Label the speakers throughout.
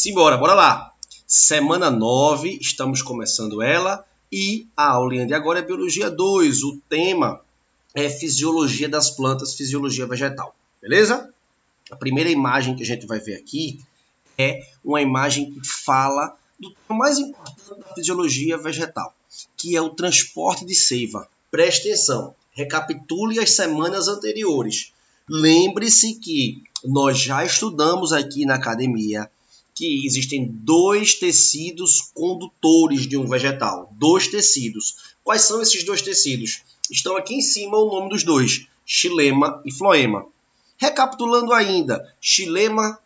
Speaker 1: Simbora, bora lá. Semana 9, estamos começando ela e a aulinha de agora é Biologia 2. O tema é Fisiologia das plantas, Fisiologia vegetal, beleza? A primeira imagem que a gente vai ver aqui é uma imagem que fala do tema mais importante da fisiologia vegetal, que é o transporte de seiva. Preste atenção, recapitule as semanas anteriores. Lembre-se que nós já estudamos aqui na academia que existem dois tecidos condutores de um vegetal. Dois tecidos. Quais são esses dois tecidos? Estão aqui em cima o nome dos dois, xilema e floema. Recapitulando ainda, xilema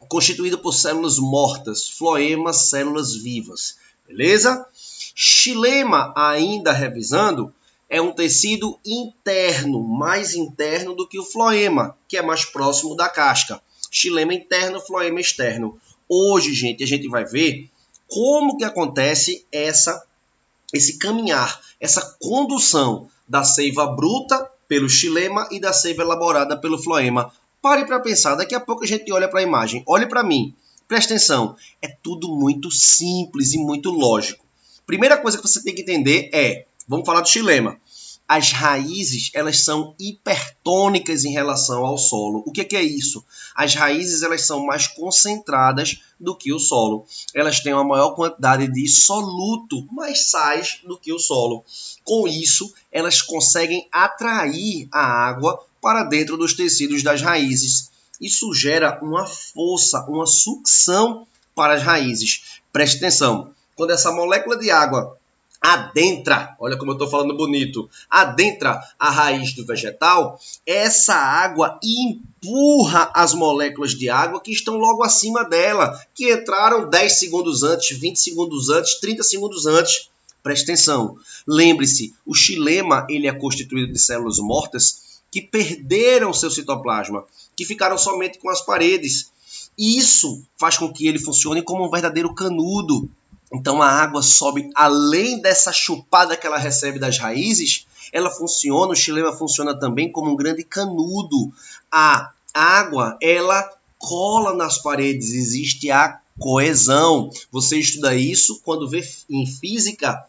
Speaker 1: constituído por células mortas, floema, células vivas. Beleza? Xilema, ainda revisando, é um tecido interno, mais interno do que o floema, que é mais próximo da casca. Xilema interno, floema externo. Hoje, gente, a gente vai ver como que acontece esse caminhar, essa condução da seiva bruta pelo xilema e da seiva elaborada pelo floema. Pare para pensar, daqui a pouco a gente olha para a imagem. Olhe para mim, preste atenção. É tudo muito simples e muito lógico. Primeira coisa que você tem que entender é, vamos falar do xilema. As raízes, elas são hipertônicas em relação ao solo. O que é isso? As raízes, elas são mais concentradas do que o solo. Elas têm uma maior quantidade de soluto, mais sais do que o solo. Com isso, elas conseguem atrair a água para dentro dos tecidos das raízes. Isso gera uma força, uma sucção para as raízes. Preste atenção. Quando essa molécula de água adentra, olha como eu estou falando bonito, adentra a raiz do vegetal, essa água empurra as moléculas de água que estão logo acima dela, que entraram 10 segundos antes, 20 segundos antes, 30 segundos antes. Preste atenção, lembre-se, o xilema ele é constituído de células mortas que perderam seu citoplasma, que ficaram somente com as paredes. Isso faz com que ele funcione como um verdadeiro canudo. Então a água sobe, além dessa chupada que ela recebe das raízes, ela funciona, o xilema funciona também como um grande canudo. A água, ela cola nas paredes, existe a coesão. Você estuda isso quando vê em física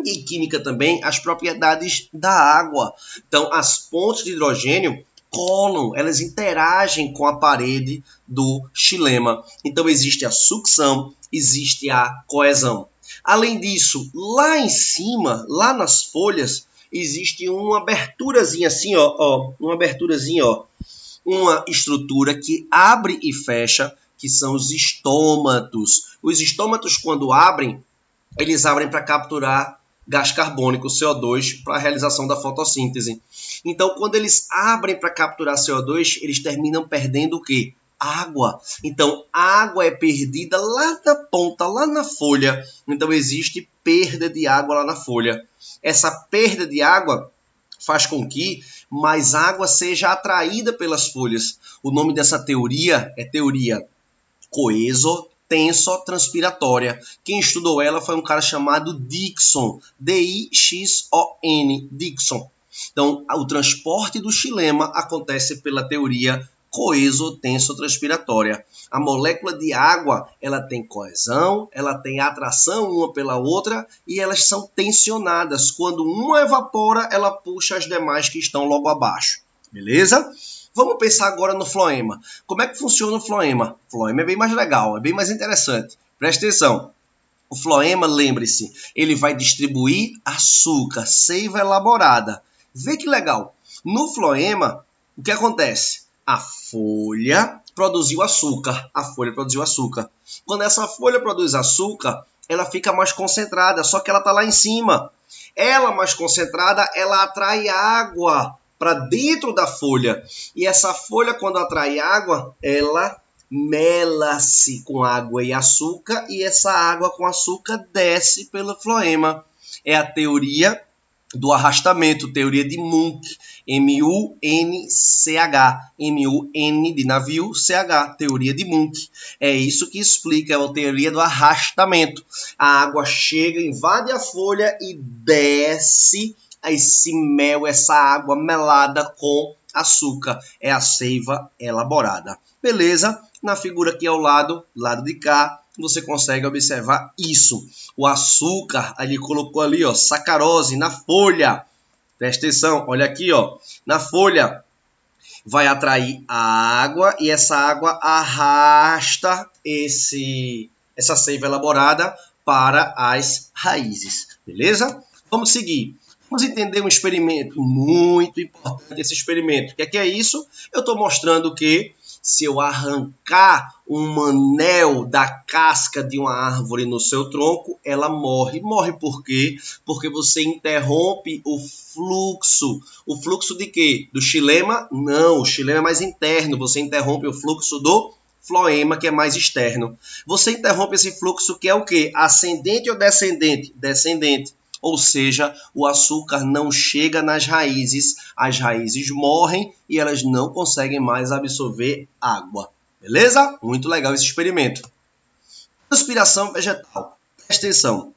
Speaker 1: e química também as propriedades da água. Então as pontes de hidrogênio colam, elas interagem com a parede do xilema. Então existe a sucção, existe a coesão. Além disso, lá em cima, lá nas folhas, existe uma aberturazinha assim, uma aberturazinha, uma estrutura que abre e fecha, que são os estômatos. Os estômatos, quando abrem, eles abrem para capturar gás carbônico, CO2, para a realização da fotossíntese. Então, quando eles abrem para capturar CO2, eles terminam perdendo o quê? Água. Então, a água é perdida lá na ponta, lá na folha. Então, existe perda de água lá na folha. Essa perda de água faz com que mais água seja atraída pelas folhas. O nome dessa teoria é teoria coesotensotranspiratória. Quem estudou ela foi um cara chamado Dickson, D-I-X-O-N, Dickson. Então, o transporte do xilema acontece pela teoria coesotensotranspiratória. A molécula de água, ela tem coesão, ela tem atração uma pela outra e elas são tensionadas. Quando uma evapora, ela puxa as demais que estão logo abaixo. Beleza? Vamos pensar agora no floema. Como é que funciona o floema? O floema é bem mais legal, é bem mais interessante. Preste atenção. O floema, lembre-se, ele vai distribuir açúcar, seiva elaborada. Vê que legal. No floema, o que acontece? A folha produziu açúcar. Quando essa folha produz açúcar, ela fica mais concentrada, só que ela está lá em cima. Ela mais concentrada, ela atrai água para dentro da folha. E essa folha, quando atrai água, ela mela-se com água e açúcar, e essa água com açúcar desce pelo floema. É a teoria do arrastamento, teoria de Munch, M-U-N-C-H, M-U-N de navio, C-H, teoria de Munch. É isso que explica, é a teoria do arrastamento. A água chega, invade a folha e desce esse mel, essa água melada com Açúcar é a seiva elaborada. Beleza? Na figura aqui ao lado de cá, você consegue observar isso. O açúcar, ele colocou ali, ó, sacarose na folha. Presta atenção, olha aqui, ó, na folha. Vai atrair a água e essa água arrasta essa seiva elaborada para as raízes. Beleza? Vamos seguir. Vamos entender um experimento muito importante, esse experimento. O que é isso? Eu estou mostrando que se eu arrancar um anel da casca de uma árvore no seu tronco, ela morre. Morre por quê? Porque você interrompe o fluxo. O fluxo de quê? Do xilema? Não, o xilema é mais interno. Você interrompe o fluxo do floema, que é mais externo. Você interrompe esse fluxo que é o quê? Ascendente ou descendente? Descendente. Ou seja, o açúcar não chega nas raízes, as raízes morrem e elas não conseguem mais absorver água. Beleza? Muito legal esse experimento. Transpiração vegetal. Presta atenção.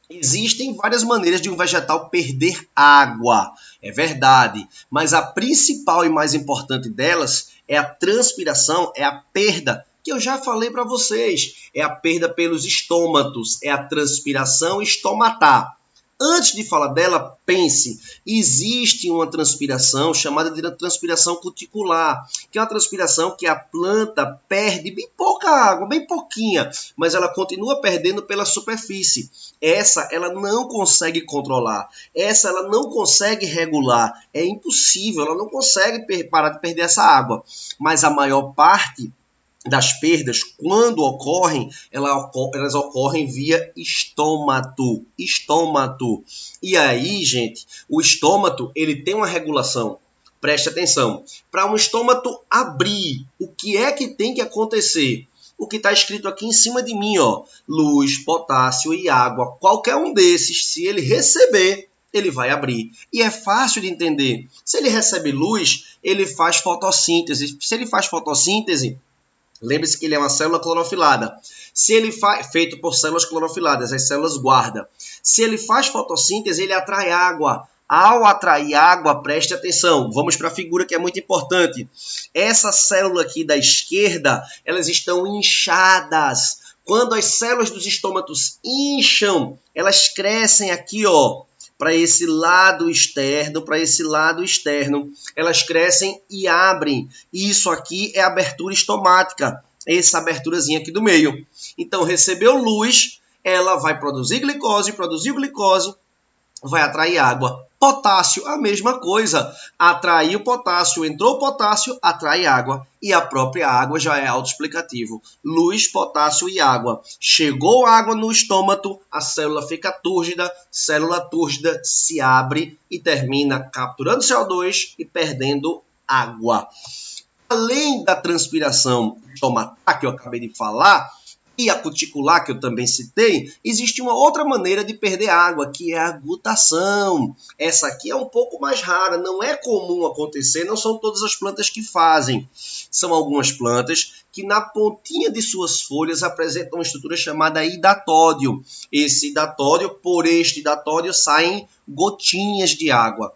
Speaker 1: Existem várias maneiras de um vegetal perder água. É verdade. Mas a principal e mais importante delas é a transpiração, é a perda, que eu já falei para vocês. É a perda pelos estômatos, é a transpiração estomatar. Antes de falar dela, pense, existe uma transpiração chamada de transpiração cuticular, que é uma transpiração que a planta perde bem pouca água, bem pouquinha, mas ela continua perdendo pela superfície. Essa ela não consegue controlar, essa ela não consegue regular, é impossível, ela não consegue parar de perder essa água, mas a maior parte das perdas, quando ocorrem, elas ocorrem via estômato. E aí, gente, o estômato, ele tem uma regulação. Preste atenção. Para um estômato abrir, o que é que tem que acontecer? O que está escrito aqui em cima de mim, ó, luz, potássio e água. Qualquer um desses, se ele receber, ele vai abrir. E é fácil de entender. Se ele recebe luz, ele faz fotossíntese. Se ele faz fotossíntese, lembre-se que ele é uma célula clorofilada. Se ele feito por células clorofiladas, as células guarda. Se ele faz fotossíntese, ele atrai água. Ao atrair água, preste atenção. Vamos para a figura que é muito importante. Essa célula aqui da esquerda, elas estão inchadas. Quando as células dos estômatos incham, elas crescem aqui, ó, para esse lado externo, elas crescem e abrem. Isso aqui é abertura estomática, essa aberturazinha aqui do meio. Então, recebeu luz, ela vai produzir glicose, vai atrair água. Potássio, a mesma coisa. Atraiu potássio, entrou potássio, atrai água. E a própria água já é autoexplicativo. Luz, potássio e água. Chegou água no estômago, a célula fica túrgida, célula túrgida se abre e termina capturando CO2 e perdendo água. Além da transpiração estomatar, que eu acabei de falar, e a cuticular, que eu também citei, existe uma outra maneira de perder água, que é a gutação. Essa aqui é um pouco mais rara, não é comum acontecer, não são todas as plantas que fazem. São algumas plantas que na pontinha de suas folhas apresentam uma estrutura chamada hidatódio. Esse hidatódio, por este hidatódio, saem gotinhas de água.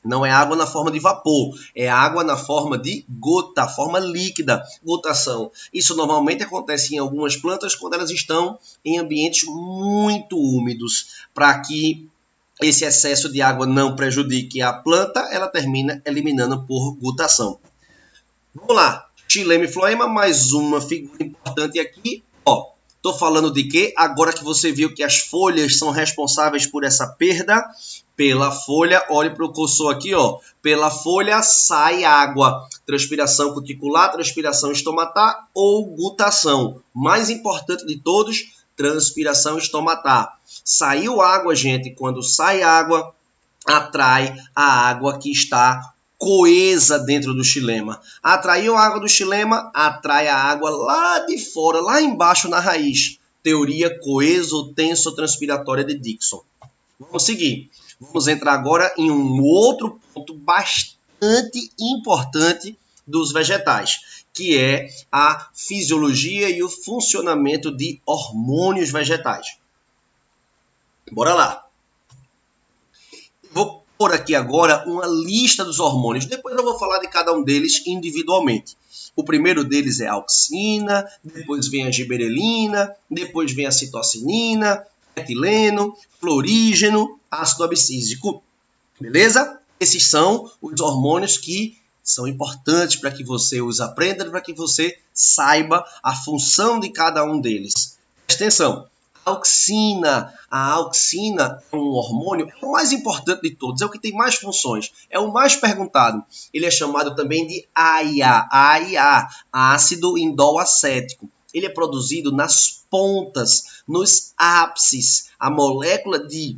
Speaker 1: Não é água na forma de vapor, é água na forma de gota, forma líquida, gutação. Isso normalmente acontece em algumas plantas quando elas estão em ambientes muito úmidos. Para que esse excesso de água não prejudique a planta, ela termina eliminando por gutação. Vamos lá, xilema e floema, mais uma figura importante aqui. Ó, estou falando de quê? Agora que você viu que as folhas são responsáveis por essa perda, pela folha, olhe para o cursor aqui, ó. Pela folha sai água. Transpiração cuticular, transpiração estomatar ou gutação. Mais importante de todos, transpiração estomatar. Saiu água, gente. Quando sai água, atrai a água que está coesa dentro do xilema. Atraiu a água do xilema, atrai a água lá de fora, lá embaixo na raiz. Teoria coeso-tenso-transpiratória de Dickson. Vamos seguir. Vamos entrar agora em um outro ponto bastante importante dos vegetais, que é a fisiologia e o funcionamento de hormônios vegetais. Bora lá. Vou por aqui agora uma lista dos hormônios. Depois eu vou falar de cada um deles individualmente. O primeiro deles é a auxina, depois vem a giberelina, depois vem a citocinina, etileno, florígeno, ácido abscísico. Beleza? Esses são os hormônios que são importantes para que você os aprenda, para que você saiba a função de cada um deles. Presta atenção. A auxina é um hormônio, é o mais importante de todos, é o que tem mais funções, é o mais perguntado. Ele é chamado também de AIA, ácido indol acético. Ele é produzido nas pontas, nos ápices. A molécula de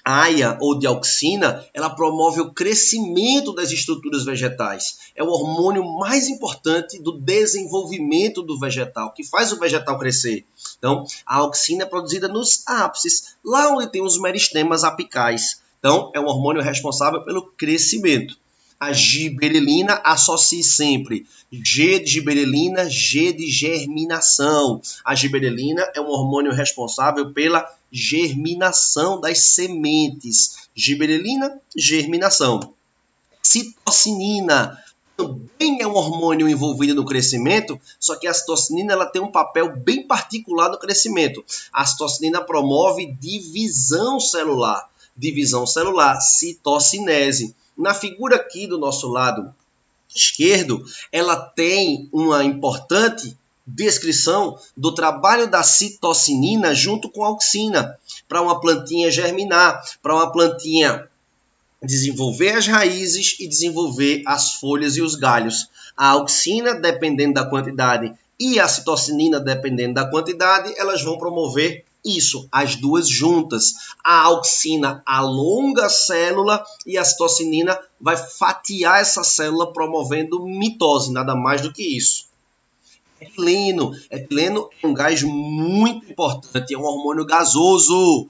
Speaker 1: AIA ou de auxina, ela promove o crescimento das estruturas vegetais. É o hormônio mais importante do desenvolvimento do vegetal, que faz o vegetal crescer. Então, a auxina é produzida nos ápices, lá onde tem os meristemas apicais. Então, é um hormônio responsável pelo crescimento. A giberelina, associe sempre G de giberelina, G de germinação. A giberelina é um hormônio responsável pela germinação das sementes. Giberelina, germinação. Citocinina também é um hormônio envolvido no crescimento, só que a citocinina ela tem um papel bem particular no crescimento. A citocinina promove divisão celular, citocinese. Na figura aqui do nosso lado esquerdo, ela tem uma importante descrição do trabalho da citocinina junto com a auxina, para uma plantinha germinar, para uma plantinha desenvolver as raízes e desenvolver as folhas e os galhos. A auxina, dependendo da quantidade, e a citocinina, dependendo da quantidade, elas vão promover isso, as duas juntas. A auxina alonga a célula e a citocinina vai fatiar essa célula promovendo mitose, nada mais do que isso. Etileno é um gás muito importante, é um hormônio gasoso.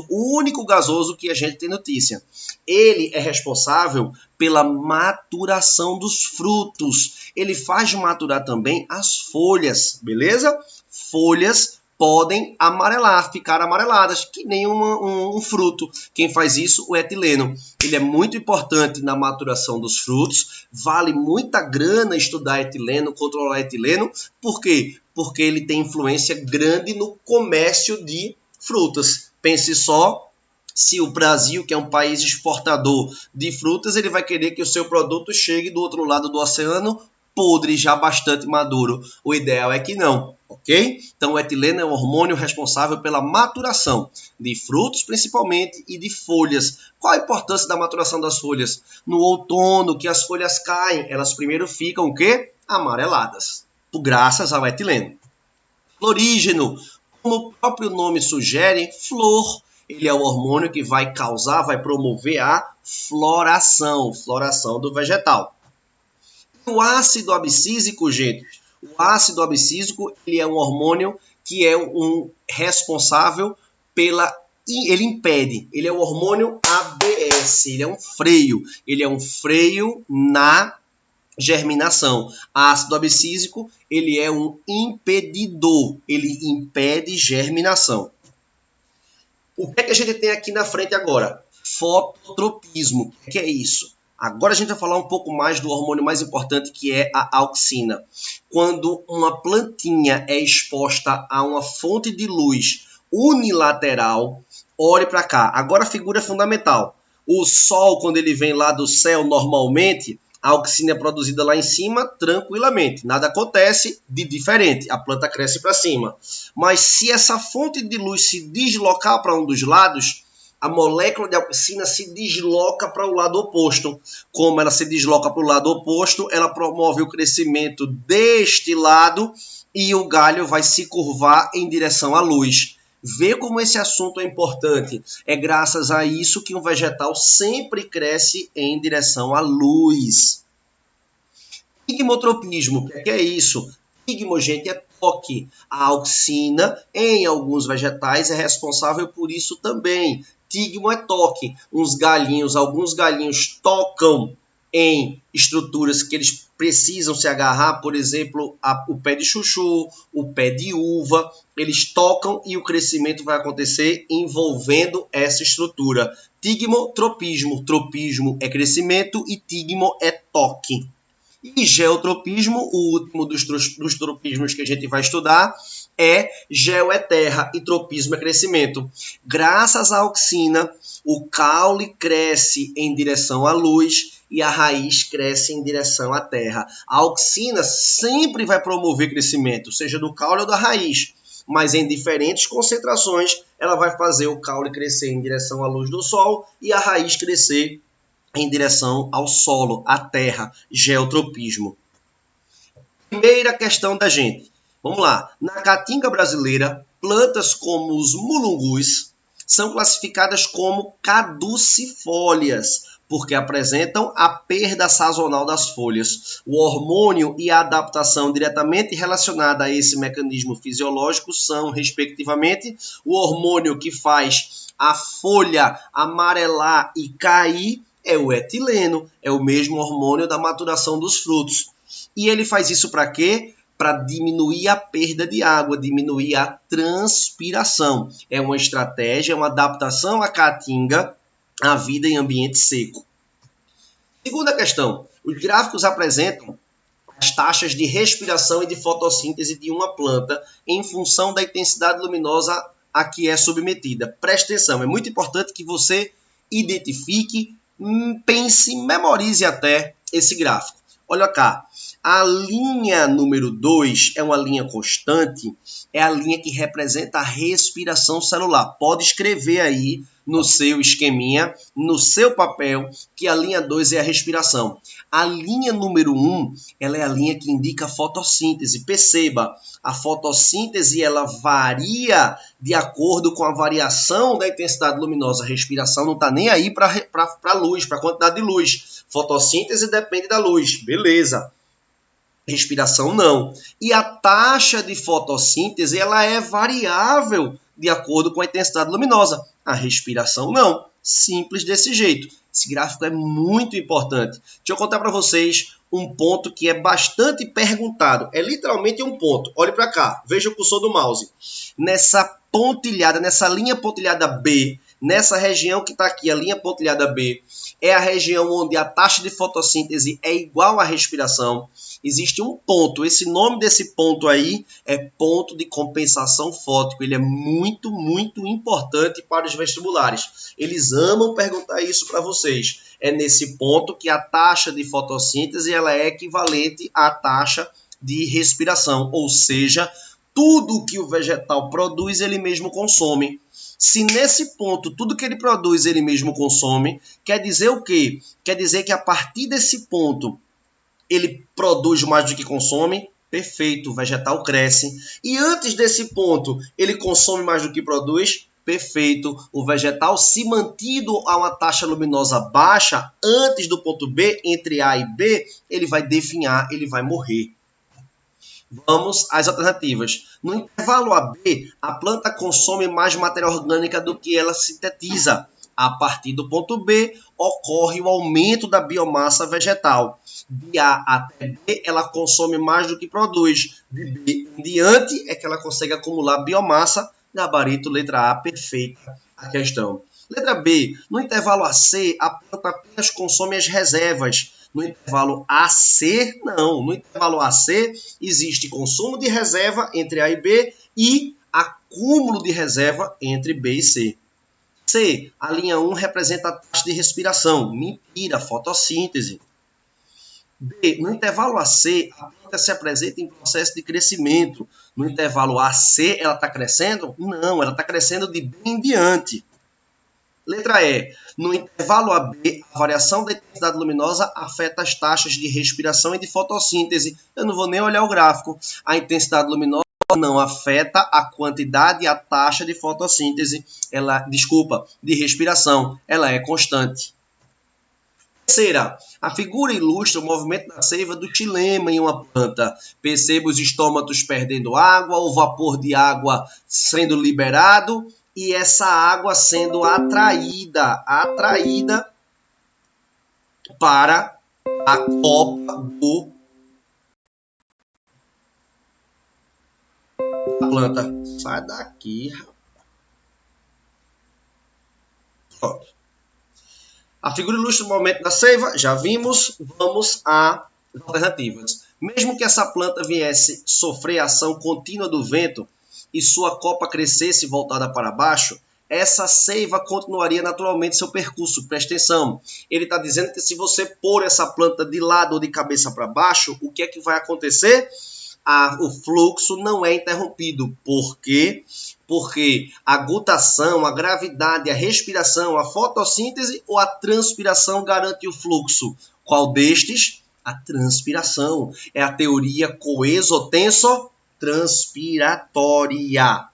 Speaker 1: O único gasoso que a gente tem notícia. Ele é responsável pela maturação dos frutos. Ele faz maturar também as folhas, beleza? Folhas podem amarelar, ficar amareladas, que nem um fruto. Quem faz isso? O etileno. Ele é muito importante na maturação dos frutos. Vale muita grana estudar etileno, controlar etileno. Por quê? Porque ele tem influência grande no comércio de frutas. Pense só, se o Brasil, que é um país exportador de frutas, ele vai querer que o seu produto chegue do outro lado do oceano podre, já bastante maduro. O ideal é que não, ok? Então, o etileno é um hormônio responsável pela maturação de frutos, principalmente, e de folhas. Qual a importância da maturação das folhas? No outono, que as folhas caem, elas primeiro ficam o quê? Amareladas, graças ao etileno. Florígeno, como o próprio nome sugere, flor. Ele é o hormônio que vai promover a floração do vegetal. O ácido abscísico, gente, ele é um hormônio que é responsável ele impede, ele é o hormônio ABS, ele é um freio na germinação. Ácido abscísico, ele é um impedidor, ele impede germinação. O que é que a gente tem aqui na frente agora? Fototropismo, o que é isso? Agora a gente vai falar um pouco mais do hormônio mais importante, que é a auxina. Quando uma plantinha é exposta a uma fonte de luz unilateral, olhe para cá. Agora a figura é fundamental. O sol, quando ele vem lá do céu normalmente, a auxina é produzida lá em cima tranquilamente. Nada acontece de diferente. A planta cresce para cima. Mas se essa fonte de luz se deslocar para um dos lados, a molécula de auxina se desloca para o lado oposto. Como ela se desloca para o lado oposto, ela promove o crescimento deste lado e o galho vai se curvar em direção à luz. Vê como esse assunto é importante. É graças a isso que um vegetal sempre cresce em direção à luz. Tigmotropismo, o que é isso? Tigmo, gente, é toque. A auxina, em alguns vegetais, é responsável por isso também. Tigmo é toque. Alguns galinhos tocam em estruturas que eles precisam se agarrar, por exemplo, o pé de chuchu, o pé de uva, eles tocam e o crescimento vai acontecer envolvendo essa estrutura. Tigmotropismo, tropismo é crescimento e tigmo é toque. E geotropismo, o último dos tropismos que a gente vai estudar, é geo é terra e tropismo é crescimento. Graças à auxina, o caule cresce em direção à luz e a raiz cresce em direção à terra. A auxina sempre vai promover crescimento, seja do caule ou da raiz, mas em diferentes concentrações ela vai fazer o caule crescer em direção à luz do sol e a raiz crescer em direção ao solo, à terra, geotropismo. Primeira questão da gente. Vamos lá. Na caatinga brasileira, plantas como os mulungus são classificadas como caducifólias, porque apresentam a perda sazonal das folhas. O hormônio e a adaptação diretamente relacionada a esse mecanismo fisiológico são, respectivamente, o hormônio que faz a folha amarelar e cair é o etileno, é o mesmo hormônio da maturação dos frutos. E ele faz isso para quê? Para diminuir a perda de água, diminuir a transpiração. É uma estratégia, uma adaptação à caatinga à vida em ambiente seco. Segunda questão. Os gráficos apresentam as taxas de respiração e de fotossíntese de uma planta em função da intensidade luminosa a que é submetida. Preste atenção, é muito importante que você identifique, pense, memorize até esse gráfico. Olha cá, a linha número 2 é uma linha constante, é a linha que representa a respiração celular. Pode escrever aí no seu esqueminha, no seu papel, que a linha 2 é a respiração. A linha número 1, ela é a linha que indica a fotossíntese. Perceba, a fotossíntese ela varia de acordo com a variação da intensidade luminosa. A respiração não está nem aí para a luz, para a quantidade de luz. Fotossíntese depende da luz, beleza. Respiração não. E a taxa de fotossíntese ela é variável de acordo com a intensidade luminosa. A respiração não. Simples desse jeito. Esse gráfico é muito importante. Deixa eu contar para vocês um ponto que é bastante perguntado. É literalmente um ponto. Olhe para cá. Veja o cursor do mouse. Nessa pontilhada, nessa linha pontilhada B, nessa região que está aqui, a linha pontilhada B, é a região onde a taxa de fotossíntese é igual à respiração. Existe um ponto, esse nome desse ponto aí é ponto de compensação fótico. Ele é muito, muito importante para os vestibulares. Eles amam perguntar isso para vocês. É nesse ponto que a taxa de fotossíntese ela é equivalente à taxa de respiração, ou seja, tudo que o vegetal produz, ele mesmo consome. Se nesse ponto, tudo que ele produz, ele mesmo consome, quer dizer o quê? Quer dizer que a partir desse ponto, ele produz mais do que consome? Perfeito, o vegetal cresce. E antes desse ponto, ele consome mais do que produz? Perfeito, o vegetal se mantido a uma taxa luminosa baixa, antes do ponto B, entre A e B, ele vai definhar, ele vai morrer. Vamos às alternativas. No intervalo AB, a planta consome mais matéria orgânica do que ela sintetiza. A partir do ponto B, ocorre o aumento da biomassa vegetal. De A até B, ela consome mais do que produz. De B em diante, é que ela consegue acumular biomassa. Gabarito, letra A, perfeita a questão. Letra B, no intervalo AC, a planta apenas consome as reservas. No intervalo AC, não. No intervalo AC, existe consumo de reserva entre A e B e acúmulo de reserva entre B e C. C, a linha 1 representa a taxa de respiração. Mentira, fotossíntese. B, no intervalo AC, a planta se apresenta em processo de crescimento. No intervalo AC, ela está crescendo? Não, ela está crescendo de B em diante. Letra E, no intervalo AB, a variação da intensidade luminosa afeta as taxas de respiração e de fotossíntese. Eu não vou nem olhar o gráfico. A intensidade luminosa não afeta a quantidade e a taxa de fotossíntese, de respiração. Ela é constante. Terceira, a figura ilustra o movimento da seiva do xilema em uma planta. Perceba os estômatos perdendo água, o vapor de água sendo liberado e essa água sendo atraída para a copa da planta. Sai daqui, rapaz. Pronto. A figura ilustra o momento da seiva, já vimos. Vamos às alternativas. Mesmo que essa planta viesse sofrer a ação contínua do vento e sua copa crescesse voltada para baixo, essa seiva continuaria naturalmente seu percurso. Presta atenção. Ele está dizendo que se você pôr essa planta de lado ou de cabeça para baixo, o que é que vai acontecer? O fluxo não é interrompido. Por quê? Porque a gutação, a gravidade, a respiração, a fotossíntese ou a transpiração garante o fluxo? Qual destes? A transpiração. É a teoria coeso-tenso-transpiratória.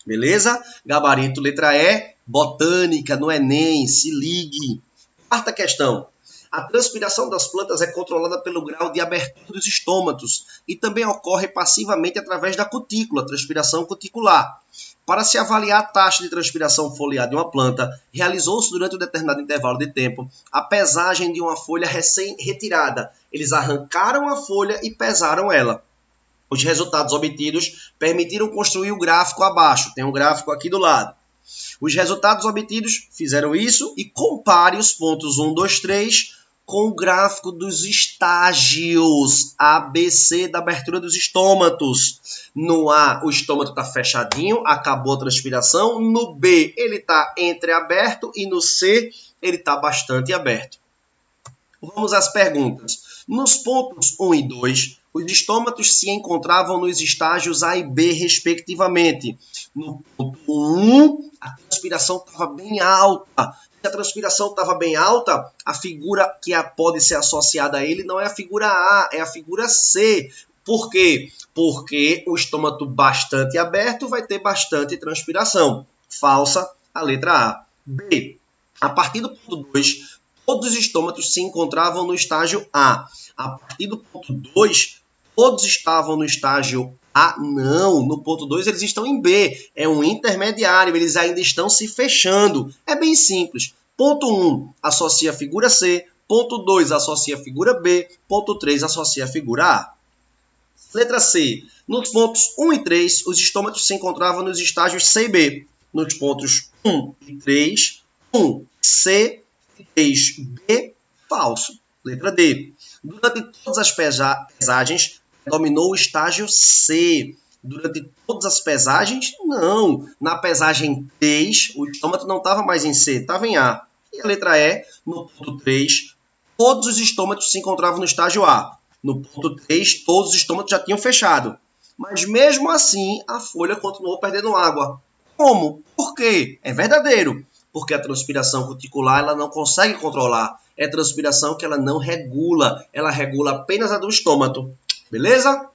Speaker 1: Beleza? Gabarito letra E, botânica no Enem, se ligue. Quarta questão. A transpiração das plantas é controlada pelo grau de abertura dos estômatos e também ocorre passivamente através da cutícula, transpiração cuticular. Para se avaliar a taxa de transpiração foliar de uma planta, realizou-se durante um determinado intervalo de tempo a pesagem de uma folha recém-retirada. Eles arrancaram a folha e pesaram ela. Os resultados obtidos permitiram construir o gráfico abaixo. Tem um gráfico aqui do lado. Os resultados obtidos fizeram isso e compare os pontos 1, 2, 3 com o gráfico dos estágios ABC da abertura dos estômatos. No A, o estômato está fechadinho, acabou a transpiração. No B, ele está entreaberto e no C, ele está bastante aberto. Vamos às perguntas. Nos pontos 1 e 2, os estômatos se encontravam nos estágios A e B, respectivamente. No ponto 1, a transpiração estava bem alta. Se a transpiração estava bem alta, a figura que pode ser associada a ele não é a figura A, é a figura C. Por quê? Porque o estômato bastante aberto vai ter bastante transpiração. Falsa a letra A. B. A partir do ponto 2, todos os estômatos se encontravam no estágio A. A partir do ponto 2, todos estavam no estágio A? Não. No ponto 2, eles estão em B. É um intermediário. Eles ainda estão se fechando. É bem simples. Ponto 1, associa a figura C. Ponto 2, associa a figura B. Ponto 3, associa a figura A. Letra C. Nos pontos 1 e 3, os estômatos se encontravam nos estágios C e B. Nos pontos 1 e 3, 1, C, 3B, falso. Letra D. Durante todas as pesagens, dominou o estágio C. Durante todas as pesagens, não. Na pesagem 3, o estômato não estava mais em C, estava em A. E a letra E, no ponto 3, todos os estômatos se encontravam no estágio A. No ponto 3, todos os estômatos já tinham fechado. Mas mesmo assim, a folha continuou perdendo água. Como? Por quê? É verdadeiro. Porque a transpiração cuticular ela não consegue controlar. É transpiração que ela não regula. Ela regula apenas a do estômago. Beleza?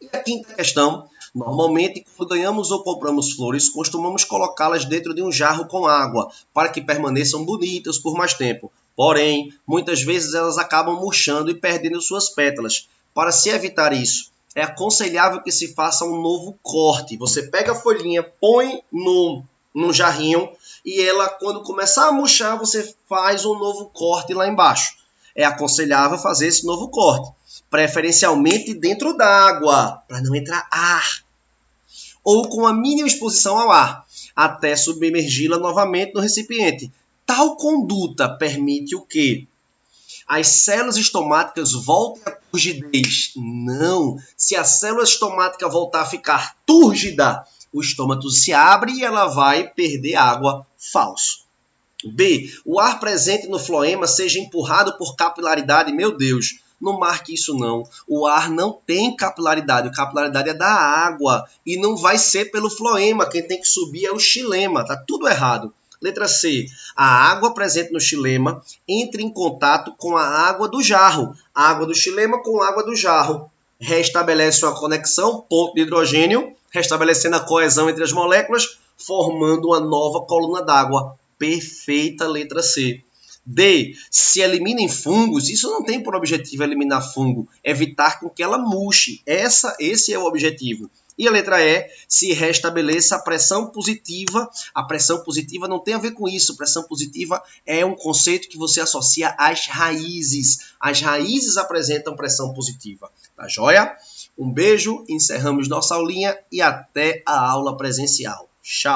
Speaker 1: E a quinta questão. Normalmente, quando ganhamos ou compramos flores, costumamos colocá-las dentro de um jarro com água, para que permaneçam bonitas por mais tempo. Porém, muitas vezes elas acabam murchando e perdendo suas pétalas. Para se evitar isso, é aconselhável que se faça um novo corte. Você pega a folhinha, põe num jarrinho e ela, quando começar a murchar, você faz um novo corte lá embaixo. É aconselhável fazer esse novo corte, preferencialmente dentro d'água, para não entrar ar, ou com a mínima exposição ao ar, até submergi-la novamente no recipiente. Tal conduta permite o quê? As células estomáticas voltem à turgidez. Não. Se a célula estomática voltar a ficar túrgida, o estômago se abre e ela vai perder água. Falso. B. O ar presente no floema seja empurrado por capilaridade. Meu Deus, não marque isso não. O ar não tem capilaridade. A capilaridade é da água e não vai ser pelo floema. Quem tem que subir é o xilema. Tá tudo errado. Letra C. A água presente no xilema entra em contato com a água do jarro. A água do xilema com a água do jarro. Restabelece uma conexão, ponto de hidrogênio, restabelecendo a coesão entre as moléculas, formando uma nova coluna d'água. Perfeita, letra C. D. Se eliminem fungos, isso não tem por objetivo eliminar fungo, evitar com que ela murche. Esse é o objetivo. E a letra E, se restabeleça a pressão positiva. A pressão positiva não tem a ver com isso. Pressão positiva é um conceito que você associa às raízes. As raízes apresentam pressão positiva. Tá joia? Um beijo, encerramos nossa aulinha e até a aula presencial. Tchau!